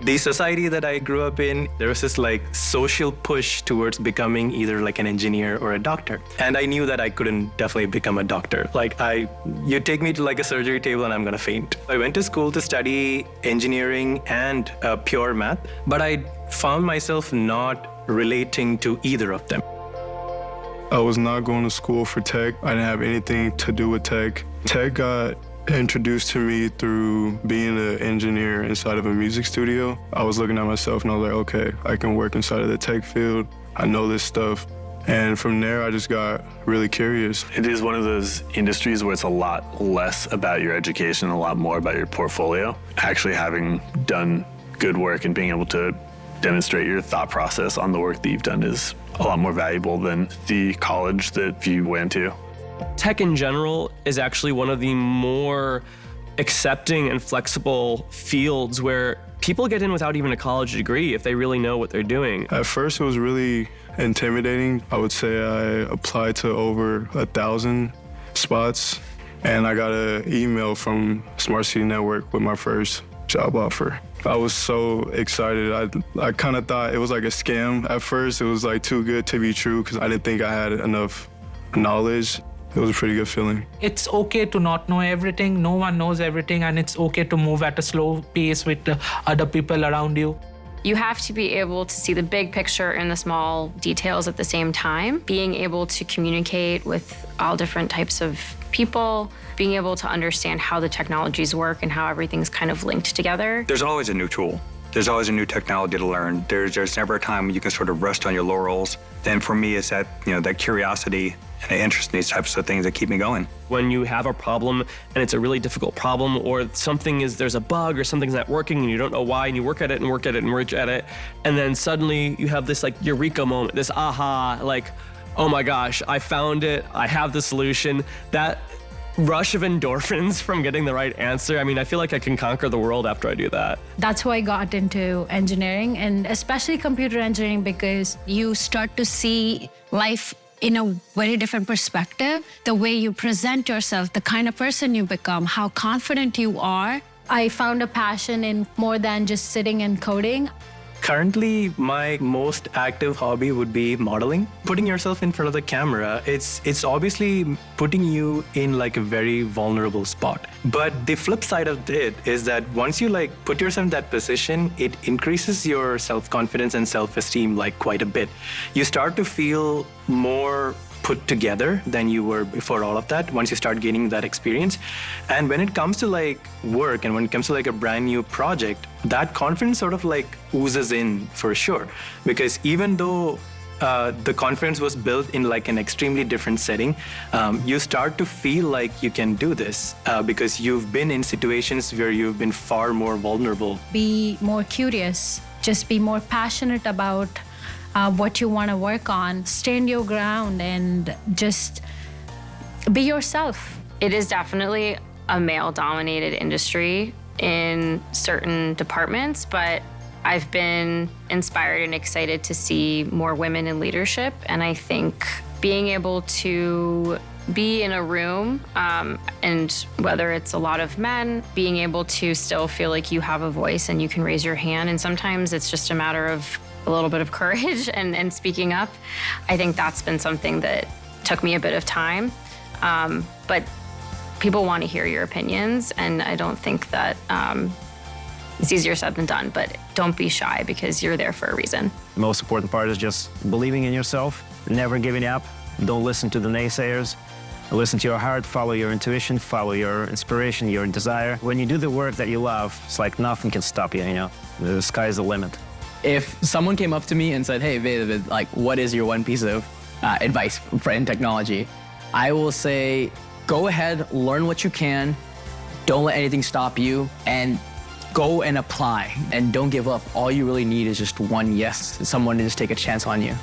The society that I grew up in, there was this like social push towards becoming either like an engineer or a doctor. And I knew that I couldn't definitely become a doctor. You take me to like a surgery table and I'm gonna faint. I went to school to study engineering and pure math, but I found myself not relating to either of them. I was not going to school for tech. I didn't have anything to do with tech. Tech got introduced to me through being an engineer inside of a music studio. I was looking at myself and I was like, okay, I can work inside of the tech field. I know this stuff. And from there, I just got really curious. It is one of those industries where it's a lot less about your education, a lot more about your portfolio. Actually having done good work and being able to demonstrate your thought process on the work that you've done is a lot more valuable than the college that you went to. Tech in general is actually one of the more accepting and flexible fields where people get in without even a college degree if they really know what they're doing. At first, it was really intimidating. I would say I applied to over 1,000 spots, and I got an email from Smart City Network with my first job offer. I was so excited. I kind of thought it was like a scam at first. It was like too good to be true because I didn't think I had enough knowledge. It was a pretty good feeling. It's okay to not know everything. No one knows everything, and it's okay to move at a slow pace with other people around you. You have to be able to see the big picture and the small details at the same time. Being able to communicate with all different types of people, being able to understand how the technologies work and how everything's kind of linked together. There's always a new tool. There's always a new technology to learn. There's never a time when you can sort of rest on your laurels. And for me, it's that, that curiosity and the interest in these types of things that keep me going. When you have a problem and it's a really difficult problem, or there's a bug or something's not working and you don't know why, and you work at it and work at it and work at it, and then suddenly you have this like eureka moment, this aha, like, oh my gosh, I found it, I have the solution. That rush of endorphins from getting the right answer. I mean, I feel like I can conquer the world after I do that. That's why I got into engineering, and especially computer engineering, because you start to see life in a very different perspective. The way you present yourself, the kind of person you become, how confident you are. I found a passion in more than just sitting and coding. Currently, my most active hobby would be modeling. Putting yourself in front of the camera, it's obviously putting you in like a very vulnerable spot. But the flip side of it is that once you like put yourself in that position, it increases your self-confidence and self-esteem like quite a bit. You start to feel more put together than you were before all of that, once you start gaining that experience. And when it comes to like work and when it comes to like a brand new project, that confidence sort of like oozes in for sure. Because even though the confidence was built in like an extremely different setting, you start to feel like you can do this because you've been in situations where you've been far more vulnerable. Be more curious, just be more passionate about what you want to work on, stand your ground, and just be yourself. It is definitely a male-dominated industry in certain departments, but I've been inspired and excited to see more women in leadership, and I think being able to be in a room, and whether it's a lot of men, being able to still feel like you have a voice and you can raise your hand, and sometimes it's just a matter of a little bit of courage and speaking up. I think that's been something that took me a bit of time, but people want to hear your opinions, and I don't think that it's easier said than done, but don't be shy because you're there for a reason. The most important part is just believing in yourself, never giving up, don't listen to the naysayers, listen to your heart, follow your intuition, follow your inspiration, your desire. When you do the work that you love, it's like nothing can stop you, The sky's the limit. If someone came up to me and said, hey, David, like, what is your one piece of advice in technology? I will say, go ahead, learn what you can, don't let anything stop you, and go and apply, and don't give up. All you really need is just one yes, someone to just take a chance on you.